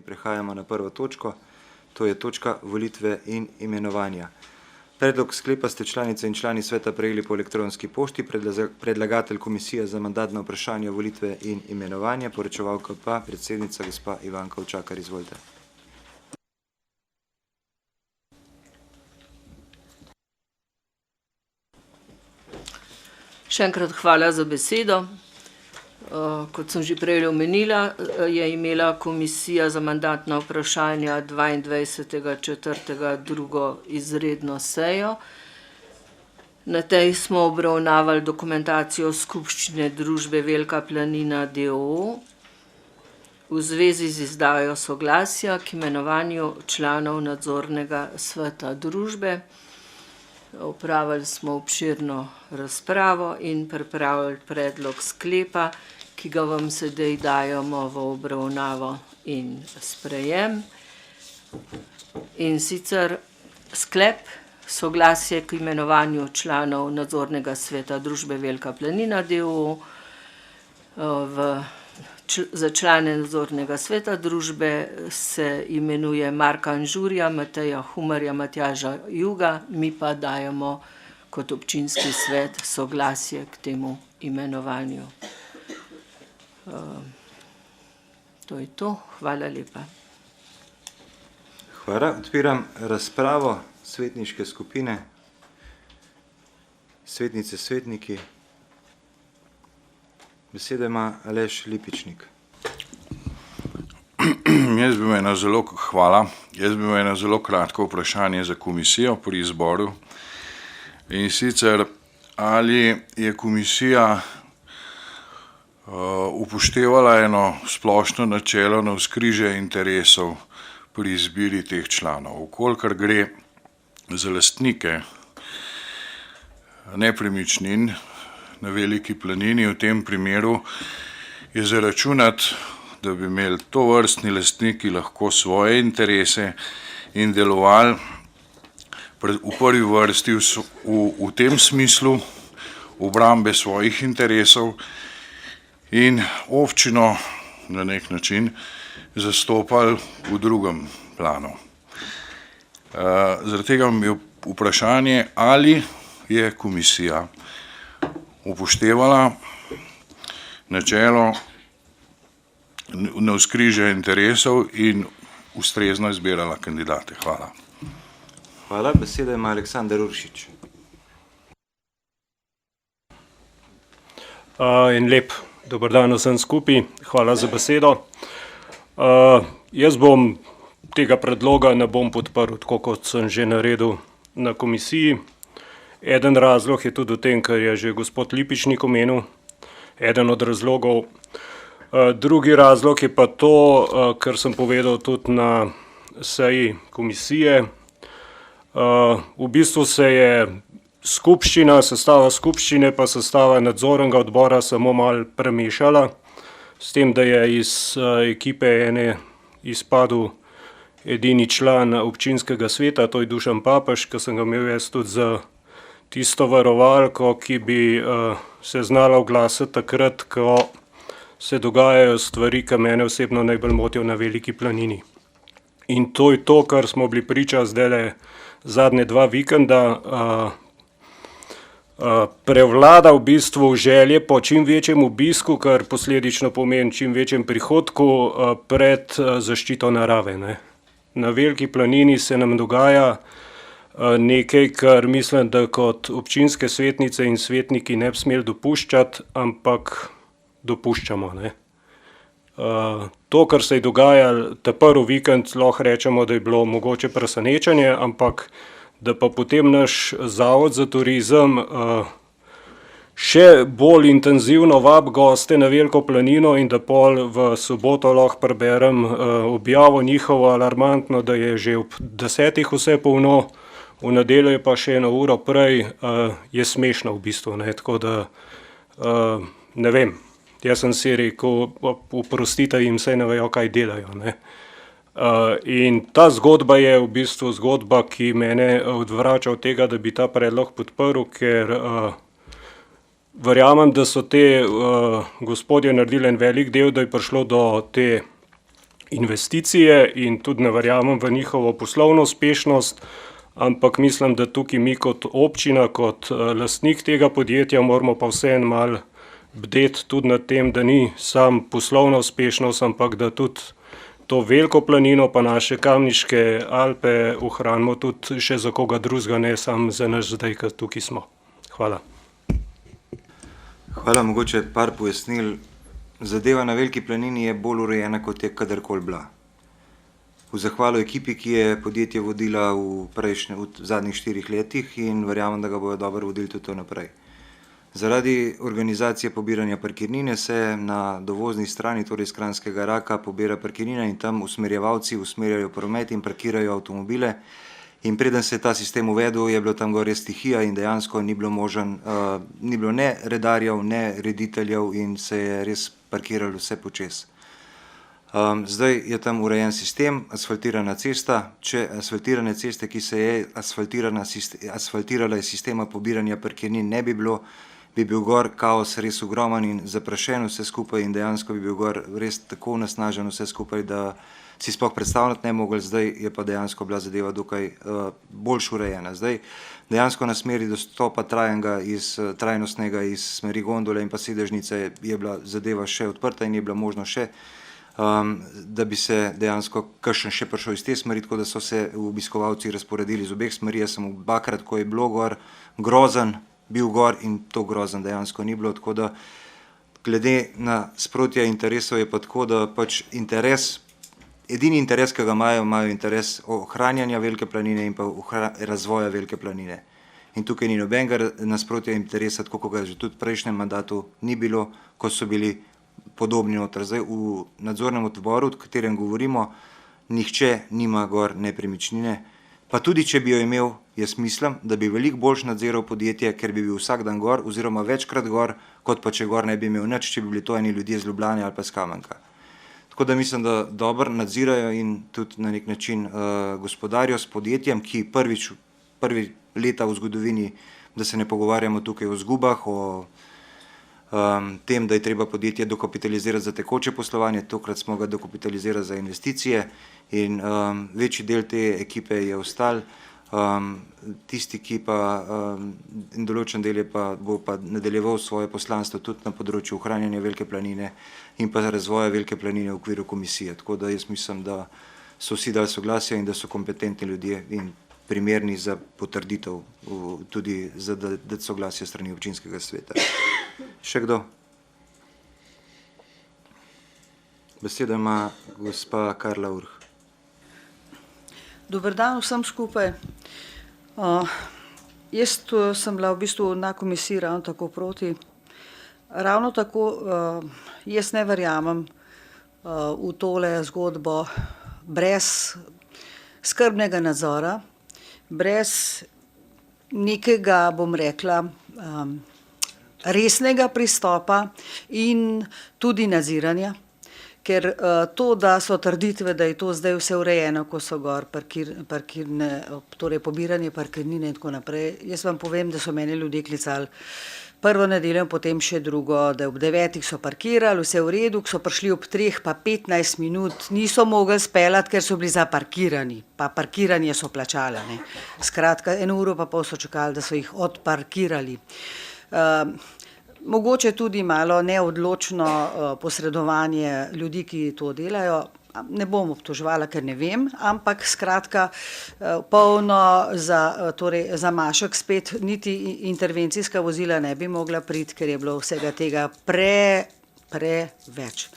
Prehajamo na prvo točko, to je točka volitve in imenovanja. Predlog sklepa ste članice in člani sveta prejeli po elektronski pošti, predlagatelj komisije za mandatna vprašanja volitve in imenovanja, poročevalka pa predsednica gospa Ivanka Ovčakar, izvolite. Še enkrat hvala za besedo. Kot sem že prej omenila, je imela komisija za mandatna vprašanja 22.4. drugo izredno sejo. Na tej smo obravnavali dokumentacijo skupščine družbe Velika planina d.o.o. v zvezi z izdajo soglasja k imenovanju članov nadzornega sveta družbe. Opravili smo obširno razpravo in pripravili predlog sklepa, ki ga vam sedaj dajemo v obravnavo in sprejem. In sicer sklep, soglasje k imenovanju članov nadzornega sveta družbe Velika planina d.o.o. Za člane nadzornega sveta družbe se imenuje Marka Anžurja, Mateja Humarja, Matjaža Juga, mi pa dajemo kot občinski svet soglasje k temu imenovanju. To je to. Hvala lepa. Hvala. Odpiram razpravo svetniške skupine. Svetnice, svetniki. Besedo ima Aleš Lipičnik. Jaz bi imel eno zelo kratko vprašanje za komisijo pri izboru. In sicer, ali je komisija upoštevala eno splošno načelo navzkrižja interesov pri izbiri teh članov. Vkolikor gre za lastnike nepremičnin na Veliki planini, v tem primeru je zaračunati, da bi imeli tovrstni lastniki lahko svoje interese in delovali v prvi vrsti v tem smislu obrambe svojih interesov in občino na nek način zastopali v drugem planu. Zaradi tega mi je vprašanje, ali je komisija upoštevala načelo navzkrižja interesov in ustrezno izbirala kandidate. Hvala. Hvala. Besedo ima Aleksander Uršič. En lep dober dan vsem skupaj. Hvala za besedo. Jaz bom tega predloga ne bom podprl, tako kot sem že naredil na komisiji. Eden razlog je tudi v tem, kar je že gospod Lipičnik omenil, eden od razlogov. Drugi razlog je pa to, kar sem povedal tudi na seji komisije. V bistvu se je sestava skupščine pa sestava nadzornega odbora samo malo premešala, s tem, da je iz ekipe ene izpadel edini član občinskega sveta, to je Dušan Papež, ki sem ga imel jaz tudi za tisto varovalko, ki bi se znala oglasiti takrat, ko se dogajajo stvari, ki mene osebno najbolj motijo na Veliki planini. In to je to, kar smo bili priča zdajle zadnje 2 vikenda. Prevlada v bistvu želje po čim večjem obisku, kar posledično pomeni čim večjem prihodku pred zaščito narave. Na Veliki planini se nam dogaja nekaj, kar mislim, da kot občinske svetnice in svetniki ne bi smeli dopuščati, ampak dopuščamo. To, kar se je dogajalo ta prvi vikend, lahko rečemo, da je bilo mogoče presenečenje, ampak da pa potem naš zavod za turizem še bolj intenzivno vabi goste na Veliko planino in da pol v soboto lahko preberem objavo njihovo alarmantno, da je že ob 10 vse polno, v nedeljo je pa še 1 uro prej, je smešno v bistvu. Tako da ne vem, jaz sem si rekel, oprostite jim, saj ne vejo, kaj delajo. In ta zgodba je v bistvu zgodba, ki mene odvrača od tega, da bi ta predlog podprl, ker verjamem, da so te gospodje naredili en velik del, da je prišlo do te investicije in tudi ne verjamem v njihovo poslovno uspešnost, ampak mislim, da tukaj mi kot občina, kot lastnik tega podjetja moramo pa vseeno malo bdeti tudi nad tem, da ni sam poslovna uspešnost, ampak da tudi to veliko planino pa naše Kamniške Alpe ohranimo tudi še za koga drugega, ne samo za nas zdaj, ki tukaj smo. Hvala. Hvala, mogoče par pojasnil. Zadeva na Veliki planini je bolj urejena, kot je kadarkoli bila. V zahvalo ekipi, ki je podjetje vodila v zadnjih 4 letih in verjamem, da ga bojo dobro vodili tudi to naprej. Zaradi organizacije pobiranja parkirnine se na dovozni strani, torej iz Kranjskega Raka, pobira parkirnina in tam usmerjevalci usmerjajo promet in parkirajo avtomobile. In preden se je ta sistem uvedel, je bilo tam gor res stihija in dejansko ni bilo ne redarjev, ne rediteljev in se je res parkiralo vse počez. Zdaj je tam urejen sistem, asfaltirana cesta. Če asfaltirane ceste, ki se je asfaltirala iz sistema pobiranja parkirnin, ne bi bilo, bi bil gor kaos res ogromen in zaprašen vse skupaj in dejansko bi bil gor res tako nasnažen vse skupaj, da si sploh predstavljati ne mogli. Zdaj je pa dejansko bila zadeva dokaj boljš urejena. Zdaj dejansko na smeri dostopa trajnostnega iz smeri gondole in pa sedežnice je bila zadeva še odprta in je bila možno še, da bi se dejansko kakšen še prišel iz te smeri, tako da so se obiskovalci razporedili z obeh smeri. Jaz sem obakrat, ko je bilo gor grozen, bil gor in to grozen dejansko ni bilo, tako da glede na sprotja interesov je pa tako, da pač edini interes, ki ga imajo interes ohranjanja Velike planine in pa razvoja Velike planine. In tukaj ni nobenega nasprotja interesa, tako kot ga že tudi v prejšnjem mandatu ni bilo, ko so bili podobni noter. Zdaj v nadzornem odboru, o katerem govorimo, nihče nima gor nepremičnine, pa tudi če bi jo imel, jaz mislim, da bi veliko boljš nadziral podjetje, ker bi bil vsak dan gor oziroma večkrat gor, kot pa če gor ne bi imel nič, če bi bili to eni ljudje z Ljubljane ali pa z Kamenka. Tako da mislim, da dobro nadzirajo in tudi na nek način gospodarijo s podjetjem, ki prvi leta v zgodovini, da se ne pogovarjamo tukaj o izgubah, o tem, da je treba podjetje dokapitalizirati za tekoče poslovanje, tokrat smo ga dokapitalizirali za investicije in večji del te ekipe je ostal. Tisti, ki pa in določen del bo pa nadaljeval svoje poslanstvo tudi na področju ohranjanja Velike planine in pa razvoja Velike planine v okviru komisije. Tako da jaz mislim, da so vsi dali soglasje in da so kompetentni ljudje in primerni za potrditev, tudi za dati soglasje strani občinskega sveta. Še kdo? Besedo ima gospa Karla Urh. Dober dan vsem skupaj. Jaz sem bila v bistvu na komisiji ravno tako proti. Ravno tako jaz ne verjamem v tole zgodbo brez skrbnega nadzora, brez nekega, bom rekla, resnega pristopa in tudi nadziranja. Ker to, da so trditve, da je to zdaj vse urejeno, ko so gor parkirne, torej pobiranje parkirnine in tako naprej, jaz vam povem, da so mene ljudje klicali prvo nedeljo, potem še drugo, da ob 9 so parkirali, vse v redu, ko so prišli ob 3 pa 15 minut, niso mogli speljati, ker so bili zaparkirani, pa parkiranje so plačali. Skratka, 1 uro pa pol so čakali, da so jih odparkirali. Mogoče tudi malo neodločno posredovanje ljudi, ki to delajo. Ne bom obtoževala, ker ne vem, ampak skratka polno za mašek spet niti intervencijska vozila ne bi mogla priti, ker je bilo vsega tega preveč.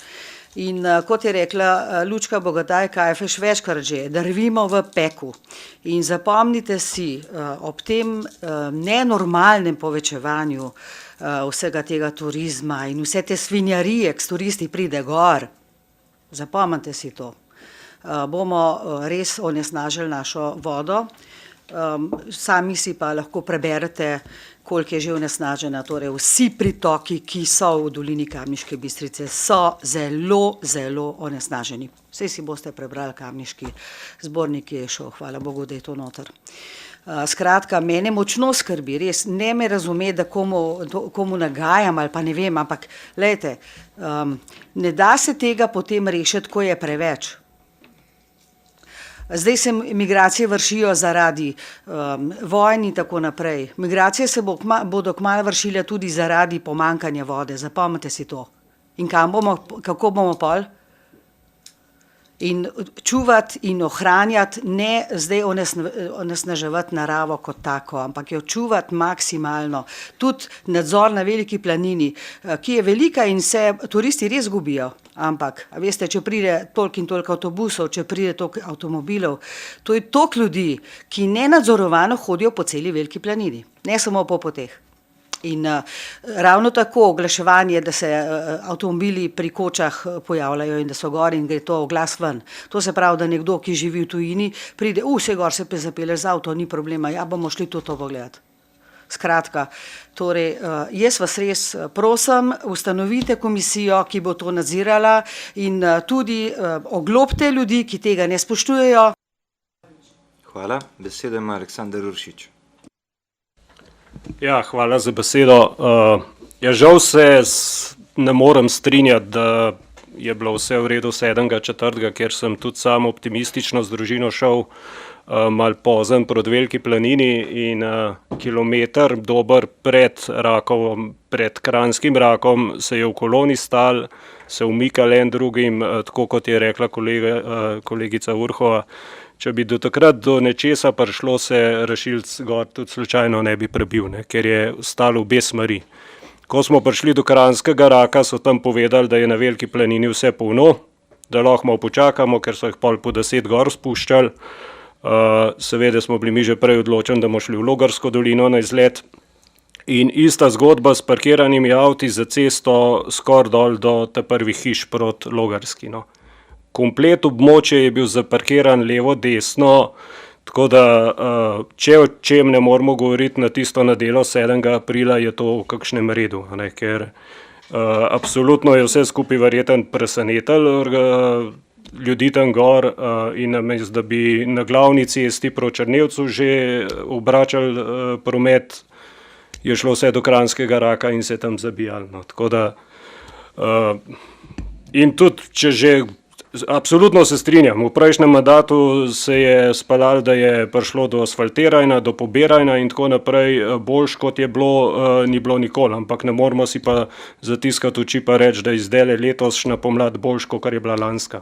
In kot je rekla Lučka Bogataj Kajfeš večkrat že, drvimo v peku. In zapomnite si, ob tem nenormalnem povečevanju vsega tega turizma in vse te svinjarije, k turisti pride gor, zapomnite si to, bomo res onesnažili našo vodo Sami si pa lahko preberete, koliko je že onesnažena. Torej vsi pritoki, ki so v dolini Kamniške Bistrice, so zelo, zelo onesnaženi. Vse si boste prebrali, Kamniški zbornik je šel, hvala Bogu, da je to noter. Skratka, mene močno skrbi, res, ne me razume, da komu nagajam ali pa ne vem, ampak glejte, ne da se tega potem rešiti, ko je preveč. Zdaj se migracije vršijo zaradi vojn in tako naprej. Migracije se bodo kmalu vršile tudi zaradi pomankanja vode, zapomnite si to. In kako bomo pol? In čuvati in ohranjati, ne zdaj onesnaževati naravo kot tako, ampak jo čuvati maksimalno. Tudi nadzor na Veliki planini, ki je velika in se turisti res gubijo. Ampak, veste, če pride toliko in toliko avtobusov, če pride toliko avtomobilov, to je toliko ljudi, ki nenadzorovano hodijo po celi Veliki planini, ne samo po poteh. In ravno tako oglaševanje, da se avtomobili pri kočah pojavljajo in da so gor in gre to oglas ven. To se pravi, da nekdo, ki živi v tujini, pride, vse gor se zapelješ z avto, ni problema, ja bomo šli tudi to pogledati. Skratka, torej, jaz vas res prosim, ustanovite komisijo, ki bo to nadzirala in tudi oglobte ljudi, ki tega ne spoštujejo. Hvala. Besedo ima Aleksander Uršič. Ja, hvala za besedo. Žal se ne morem strinjati, da je bilo vse v redu 7.4., ker sem tudi sam optimistično z družino šel malo pozem proti Veliki planini in kilometer dober pred Kranjskim rakom se je v koloni stal, se umikali en drugim, tako kot je rekla kolegica Urhova. Če bi do takrat do nečesa prišlo, se rešilc gor tudi slučajno ne bi prebil, ker je stalo obe smeri. Ko smo prišli do Kranjskega raka, so tam povedali, da je na Veliki planini vse polno, da lahko malo počakamo, ker so jih pol po 10 gor spuščali. Seveda smo bili mi že prej odločeni, da bomo šli v Logarsko dolino na izlet. In ista zgodba s parkiranimi avti za cesto skoraj dol do te prvih hiš proti Logarski. Komplet območje je bil zaparkiran levo, desno, tako da če o čem ne moramo govoriti na tisto nedelo 7. aprila, je to v kakšnem redu, ker absolutno je vse skupaj verjetno presenetilo ljudi tam gor in namesto, da bi na glavni cesti proti Črnevcu že obračali promet, je šlo vse do Kranjskega raka in se tam zabijalo. Tako da in tudi, če že absolutno se strinjam, v prejšnjem mandatu se je speljalo, da je prišlo do asfaltiranja, do pobiranja in tako naprej, boljš kot je bilo, ni bilo nikoli, ampak ne moramo si pa zatiskati oči pa reči, da je zdaj letošnja pomlad boljš, kot je bila lanska,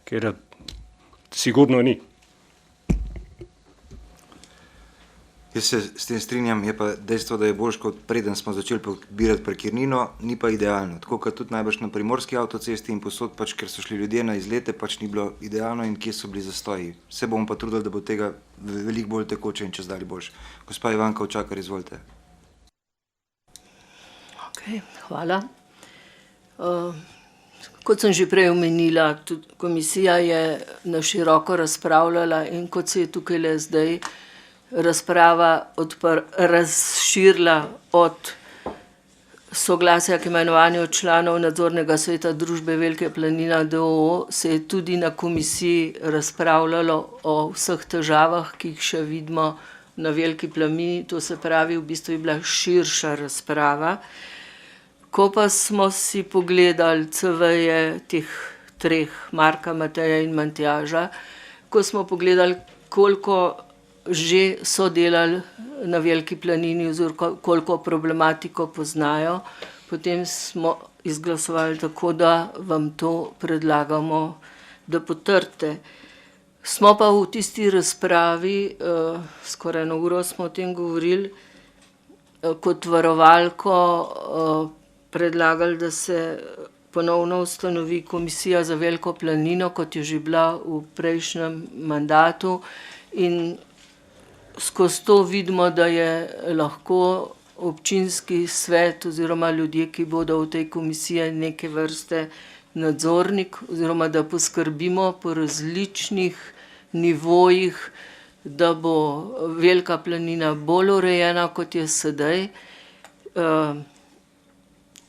ker sigurno ni. Jaz se s tem strinjam, je pa dejstvo, da je boljš kot preden smo začeli pobirati parkirnino, ni pa idealno. Tako kot tudi najbrž na primorski avtocesti in posod, ker so šli ljudje na izlete, ni bilo idealno in kje so bili zastoji. Se bomo pa trudili, da bo tega veliko bolj tekoče in čez dalje boljš. Gospa Ivanka Očakar, izvolite. Okay, hvala. Kot sem že prej omenila, tudi komisija je na široko razpravljala in kot se je tukaj le zdaj razprava razširila od soglasja k imenovanju članov nadzornega sveta družbe Velike planina d.o.o. se je tudi na komisiji razpravljalo o vseh težavah, ki jih še vidimo na Veliki planini, to se pravi, v bistvu je bila širša razprava. Ko pa smo si pogledali CV-je teh treh, Marka, Mateja in Matjaža, ko smo pogledali, koliko že so delali na Veliki planini oziroma koliko problematiko poznajo, potem smo izglasovali tako, da vam to predlagamo, da potrdite. Smo pa v tisti razpravi, skoraj 1 uro smo o tem govorili, kot varovalko predlagali, da se ponovno ustanovi komisija za Veliko planino, kot je že bila v prejšnjem mandatu, in skozi to vidimo, da je lahko občinski svet oziroma ljudje, ki bodo v tej komisiji neke vrste nadzornik oziroma da poskrbimo po različnih nivojih, da bo Velika planina bolj urejena, kot je sedaj.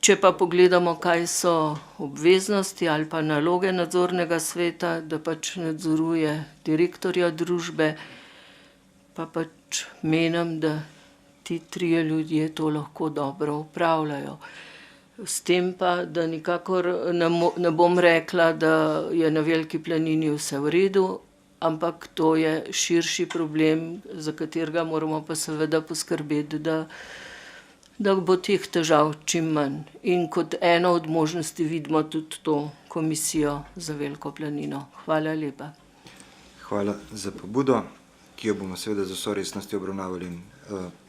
Če pa pogledamo, kaj so obveznosti ali pa naloge nadzornega sveta, da pač nadzoruje direktorja družbe, pa pač menim, da ti trije ljudje to lahko dobro upravljajo. S tem pa, da nikakor ne bom rekla, da je na Veliki planini vse v redu, ampak to je širši problem, za katerega moramo pa seveda poskrbeti, da bo teh težav čim manj. In kot eno od možnosti vidimo tudi to komisijo za Veliko planino. Hvala lepa. Hvala za pobudo, ki jo bomo seveda z vso resnostjo obravnavali in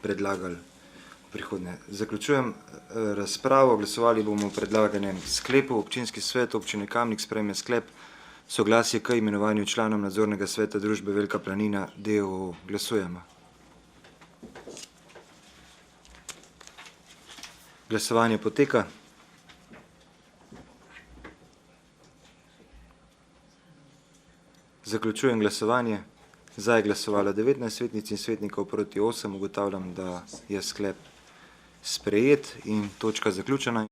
predlagali v prihodnje. Zaključujem razpravo. Glasovali bomo o predlaganem sklepu. Občinski svet občine Kamnik sprejme sklep soglasje k imenovanju članov nadzornega sveta družbe Velika planina d.o.o. Glasujemo. Glasovanje poteka. Zaključujem glasovanje. Za je glasovalo 19 svetnic in svetnikov, proti 8. Ugotavljam, da je sklep sprejet in točka zaključena.